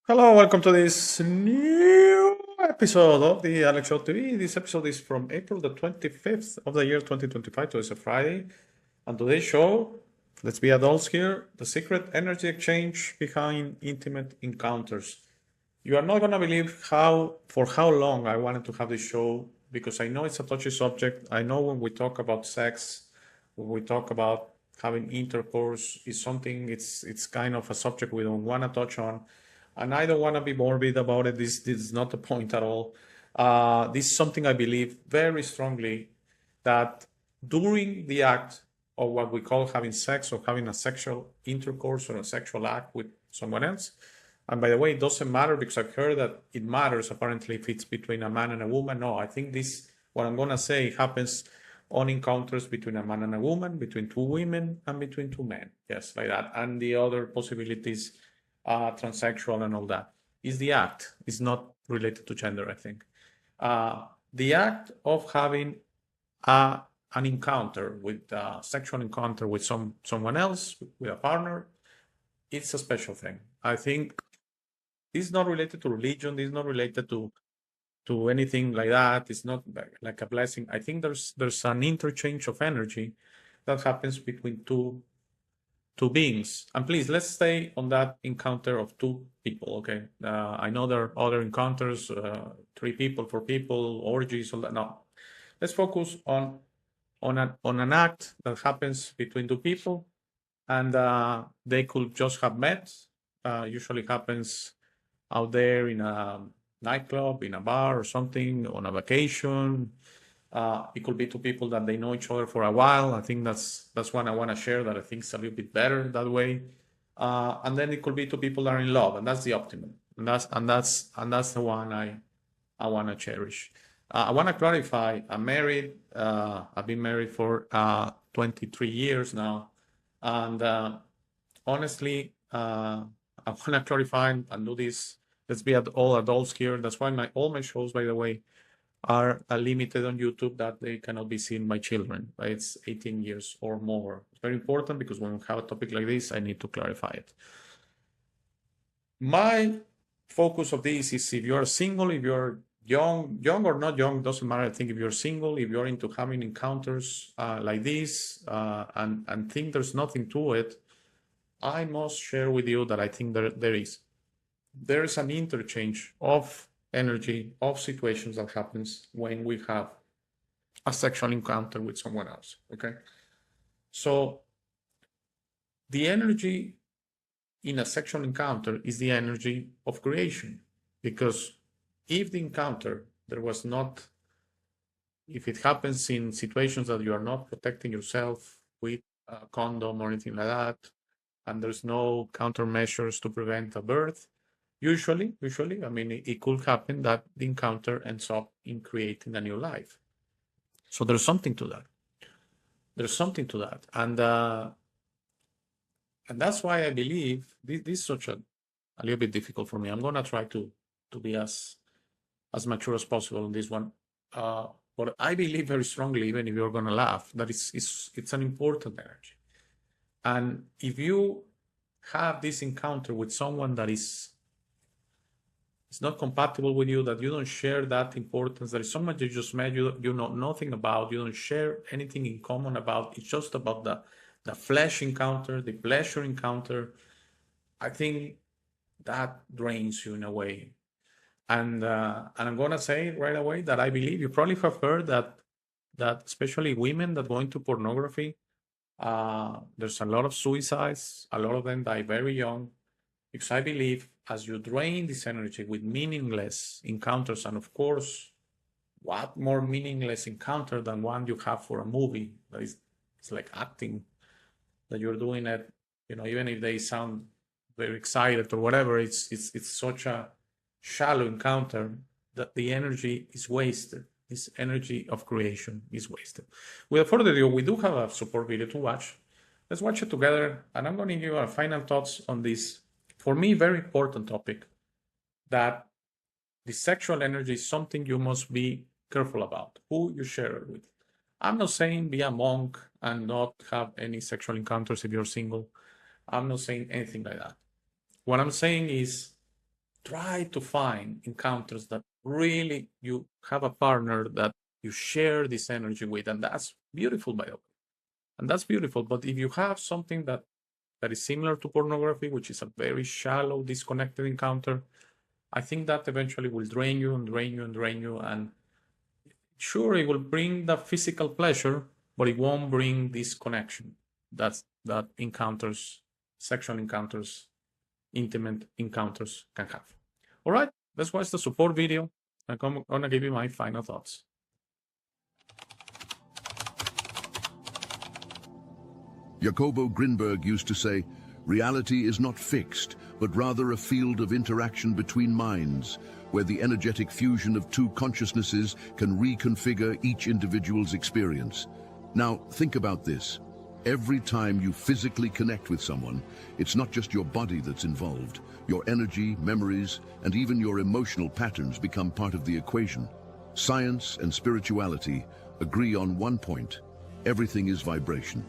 Hello, welcome to this new episode of the Alex Show TV. This episode is from April the 25th of the year 2025, so it's a Friday. And today's show, let's be adults here, the secret energy exchange behind intimate encounters. You are not going to believe for how long I wanted to have this show because I know it's a touchy subject. I know when we talk about sex, when we talk about having intercourse, it's kind of a subject we don't want to touch on. And I don't want to be morbid about it. This is not the point at all. This is something I believe very strongly that during the act of what we call having sex or having a sexual intercourse or a sexual act with someone else, and by the way, it doesn't matter because I've heard that it matters apparently if it's between a man and a woman. No, I think what I'm going to say happens on encounters between a man and a woman, between two women, and between two men. Yes, like that. And the other possibilities, transsexual and all that, is the act. It's not related to gender, I think. The act of having an encounter with sexual encounter with someone else, with a partner, it's a special thing. I think this is not related to religion. This is not related to anything like that. It's not like a blessing. I think there's an interchange of energy that happens between two beings. And please, let's stay on that encounter of two people. Okay, I know there are other encounters, 3 people, 4 people, orgies, all that. No, let's focus on an act that happens between two people, and they could just have met. Usually happens out there in a nightclub, in a bar or something, on a vacation. It could be two people that they know each other for a while. I think that's one I want to share that I think is a little bit better that way. And then it could be two people that are in love, and that's the optimum. And that's the one I want to cherish. I want to clarify. I'm married. I've been married for 23 years now, and honestly, I want to clarify and do this. Let's be all adults here. That's why all my shows, by the way, are limited on YouTube, that they cannot be seen by children. Right? It's 18 years or more. It's very important because when we have a topic like this, I need to clarify it. My focus of this is if you're single, if you're young or not young, doesn't matter. I think if you're single, if you're into having encounters like this and think there's nothing to it, I must share with you that I think there is an interchange of energy, of situations that happens when we have a sexual encounter with someone else. Okay, so the energy in a sexual encounter is the energy of creation, because if the encounter there was not, if it happens in situations that you are not protecting yourself with a condom or anything like that, and there's no countermeasures to prevent a birth, usually, I mean, it could happen that the encounter ends up in creating a new life. So there's something to that. There's something to that, and that's why I believe this is such a little bit difficult for me. I'm gonna try to be as mature as possible on this one. But I believe very strongly, even if you're gonna laugh, that it's an important energy. And if you have this encounter with someone that is not compatible with you, that you don't share that importance, that is someone you just met, you know nothing about, you don't share anything in common about, it's just about the flesh encounter, the pleasure encounter, I think that drains you in a way. And I'm gonna say right away that I believe you probably have heard that especially women that go into pornography, there's a lot of suicides. A lot of them die very young, because I believe as you drain this energy with meaningless encounters, and of course, what more meaningless encounter than one you have for a movie that is, it's like acting, that you're doing it, even if they sound very excited or whatever, it's such a shallow encounter that the energy is wasted. This energy of creation is wasted. Without further ado, we do have a support video to watch. Let's watch it together, and I'm going to give you our final thoughts on this, for me, very important topic, that the sexual energy is something you must be careful about, who you share it with. I'm not saying be a monk and not have any sexual encounters if you're single. I'm not saying anything like that. What I'm saying is try to find encounters that really you have a partner that you share this energy with, and that's beautiful, by the way. And that's beautiful. But if you have something that is similar to pornography, which is a very shallow, disconnected encounter, I think that eventually will drain you and drain you and drain you. And sure, it will bring the physical pleasure, but it won't bring this connection that encounters, sexual encounters, intimate encounters can have. All right, let's watch the support video. I'm gonna give you my final thoughts. Jacobo Grinberg used to say, reality is not fixed, but rather a field of interaction between minds, where the energetic fusion of two consciousnesses can reconfigure each individual's experience. Now, think about this. Every time you physically connect with someone, it's not just your body that's involved. Your energy, memories, and even your emotional patterns become part of the equation. Science and spirituality agree on one point. Everything is vibration.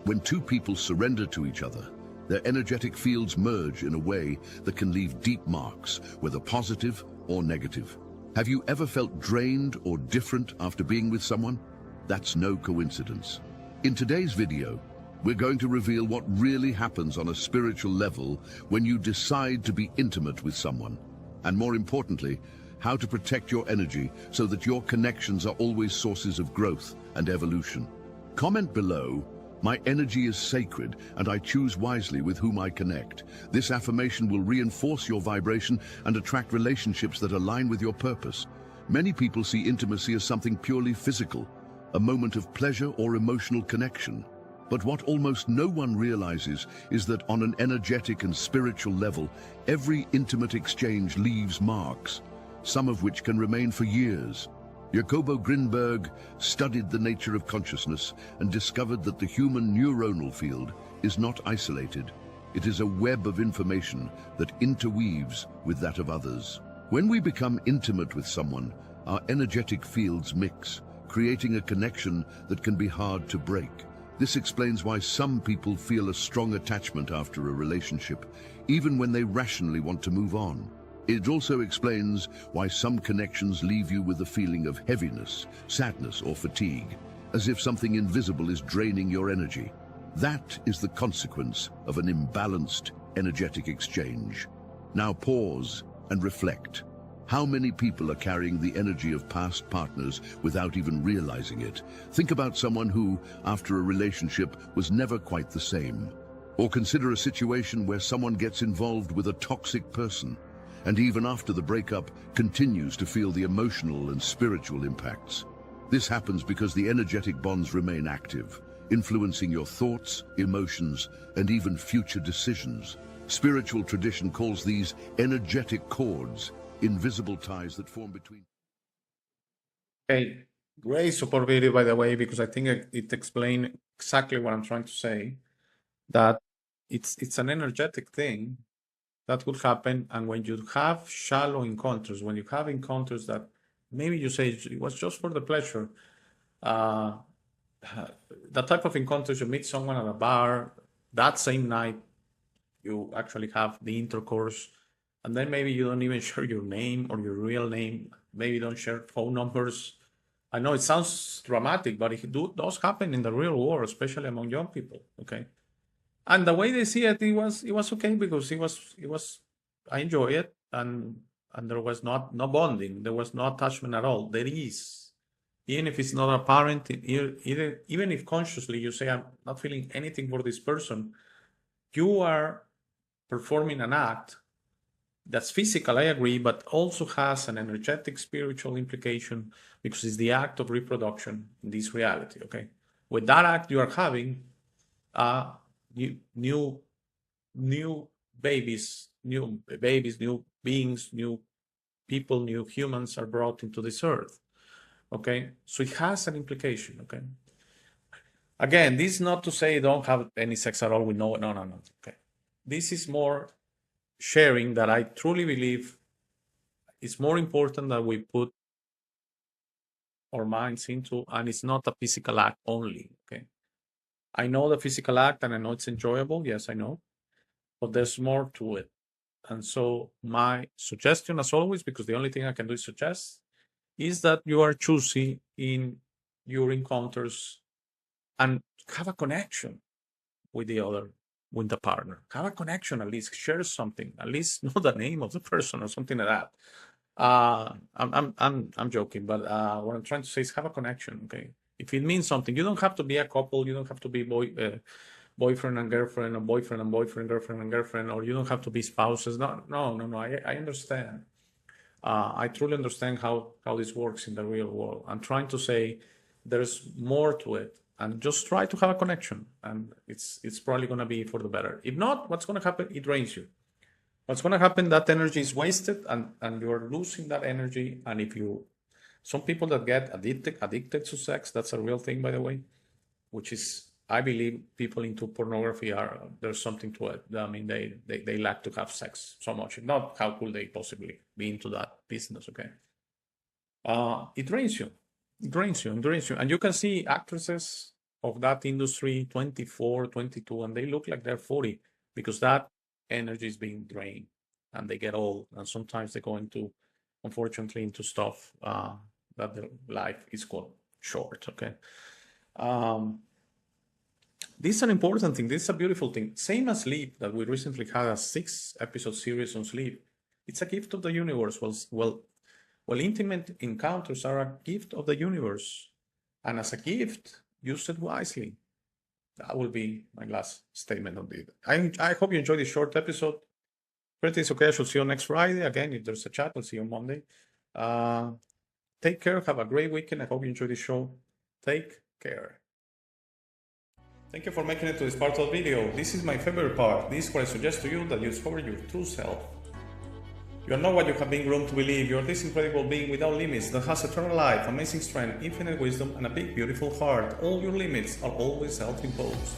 When two people surrender to each other, their energetic fields merge in a way that can leave deep marks, whether positive or negative. Have you ever felt drained or different after being with someone? That's no coincidence. In today's video, we're going to reveal what really happens on a spiritual level when you decide to be intimate with someone. And more importantly, how to protect your energy so that your connections are always sources of growth and evolution. Comment below, "My energy is sacred and I choose wisely with whom I connect." This affirmation will reinforce your vibration and attract relationships that align with your purpose. Many people see intimacy as something purely physical, a moment of pleasure or emotional connection. But what almost no one realizes is that on an energetic and spiritual level, every intimate exchange leaves marks, some of which can remain for years. Jacobo Grinberg studied the nature of consciousness and discovered that the human neuronal field is not isolated. It is a web of information that interweaves with that of others. When we become intimate with someone, our energetic fields mix, creating a connection that can be hard to break. This explains why some people feel a strong attachment after a relationship, even when they rationally want to move on. It also explains why some connections leave you with a feeling of heaviness, sadness, or fatigue, as if something invisible is draining your energy. That is the consequence of an imbalanced energetic exchange. Now pause and reflect. How many people are carrying the energy of past partners without even realizing it? Think about someone who, after a relationship, was never quite the same. Or consider a situation where someone gets involved with a toxic person, and even after the breakup, continues to feel the emotional and spiritual impacts. This happens because the energetic bonds remain active, influencing your thoughts, emotions, and even future decisions. Spiritual tradition calls these energetic cords, invisible ties that form between. Okay, great support video, by the way, because I think it explains exactly what I'm trying to say, that it's an energetic thing that could happen. And when you have shallow encounters, when you have encounters that maybe you say it was just for the pleasure, the type of encounters you meet someone at a bar, that same night you actually have the intercourse, and then maybe you don't even share your name or your real name, maybe you don't share phone numbers. I know it sounds dramatic, but it does happen in the real world, especially among young people, okay? And the way they see it, it was okay, because it was I enjoy it, and there was no bonding, there was no attachment at all. There is, even if it's not apparent, even if consciously you say I'm not feeling anything for this person, you are performing an act that's physical, I agree, but also has an energetic, spiritual implication, because it's the act of reproduction in this reality, okay? With that act you are having, new babies, new beings, new people, new humans are brought into this earth, okay? So it has an implication, okay? Again, this is not to say don't have any sex at all. We know, no, okay? This is more sharing that I truly believe it's more important that we put our minds into, and it's not a physical act only, okay? I know the physical act and I know it's enjoyable, yes, I know, but there's more to it. And so my suggestion, as always, because the only thing I can do is suggest, is that you are choosy in your encounters and have a connection with the other, with the partner. Have a connection, at least share something, at least know the name of the person or something like that. I'm joking, but what I'm trying to say is have a connection. Okay, if it means something, you don't have to be a couple. You don't have to be boyfriend and girlfriend, or boyfriend and boyfriend, girlfriend and girlfriend, or you don't have to be spouses. No. I understand. I truly understand how this works in the real world. I'm trying to say there's more to it, and just try to have a connection, and it's probably going to be for the better. If not, what's going to happen? It drains you. What's going to happen? That energy is wasted, and you're losing that energy. And if you, some people that get addicted to sex, that's a real thing, by the way, which is, I believe, people into pornography are, there's something to it. I mean, they like to have sex so much. If not, how could they possibly be into that business? Okay, it drains you. It drains you and drains you. And you can see actresses of that industry, 24, 22, and they look like they're 40 because that energy is being drained and they get old. And sometimes they go into, unfortunately, into stuff that their life is called short. Okay. This is an important thing. This is a beautiful thing. Same as sleep, that we recently had a 6-episode series on sleep. It's a gift of the universe. Well, intimate encounters are a gift of the universe. And as a gift, use it wisely. That will be my last statement on it. I hope you enjoyed this short episode. Everything's okay. I shall see you next Friday. Again, if there's a chat, I'll see you on Monday. Take care. Have a great weekend. I hope you enjoyed the show. Take care. Thank you for making it to this part of the video. This is my favorite part. This is where I suggest to you that you discover your true self. You are not what you have been groomed to believe. You are this incredible being without limits that has eternal life, amazing strength, infinite wisdom, and a big, beautiful heart. All your limits are always self-imposed.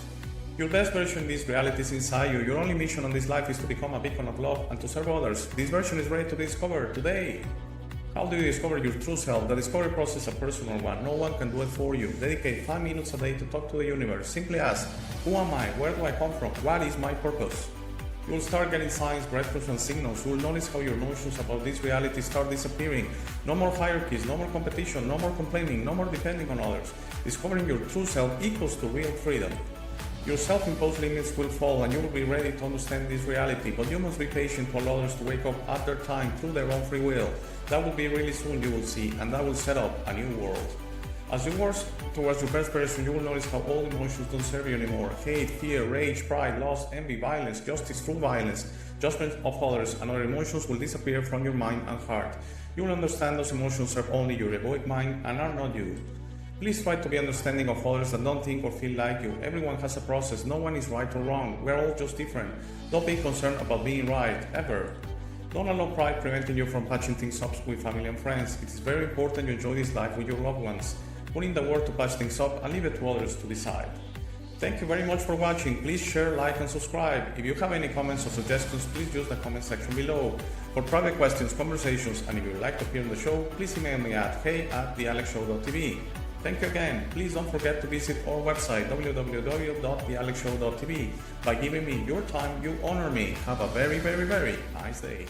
Your best version of this reality is inside you. Your only mission on this life is to become a beacon of love and to serve others. This version is ready to be discovered today. How do you discover your true self? The discovery process is a personal one. No one can do it for you. Dedicate 5 minutes a day to talk to the universe. Simply ask, who am I? Where do I come from? What is my purpose? You will start getting signs, breakthroughs, and signals. You will notice how your notions about this reality start disappearing. No more hierarchies, no more competition, no more complaining, no more depending on others. Discovering your true self equals to real freedom. Your self-imposed limits will fall and you will be ready to understand this reality, but you must be patient to allow others to wake up at their time through their own free will. That will be really soon, you will see, and that will set up a new world. As you work towards your best version, you will notice how all emotions don't serve you anymore. Hate, fear, rage, pride, lust, envy, violence, justice through violence, judgment of others, and other emotions will disappear from your mind and heart. You will understand those emotions serve only your egoic mind and are not you. Please try to be understanding of others that don't think or feel like you. Everyone has a process. No one is right or wrong. We're all just different. Don't be concerned about being right, ever. Don't allow pride preventing you from patching things up with family and friends. It is very important you enjoy this life with your loved ones. Put in the work to patch things up and leave it to others to decide. Thank you very much for watching. Please share, like, and subscribe. If you have any comments or suggestions, please use the comment section below. For private questions, conversations, and if you would like to appear on the show, please email me at hey@thealexshow.tv. Thank you again. Please don't forget to visit our website www.thealexshow.tv. By giving me your time, you honor me. Have a very, very, very nice day.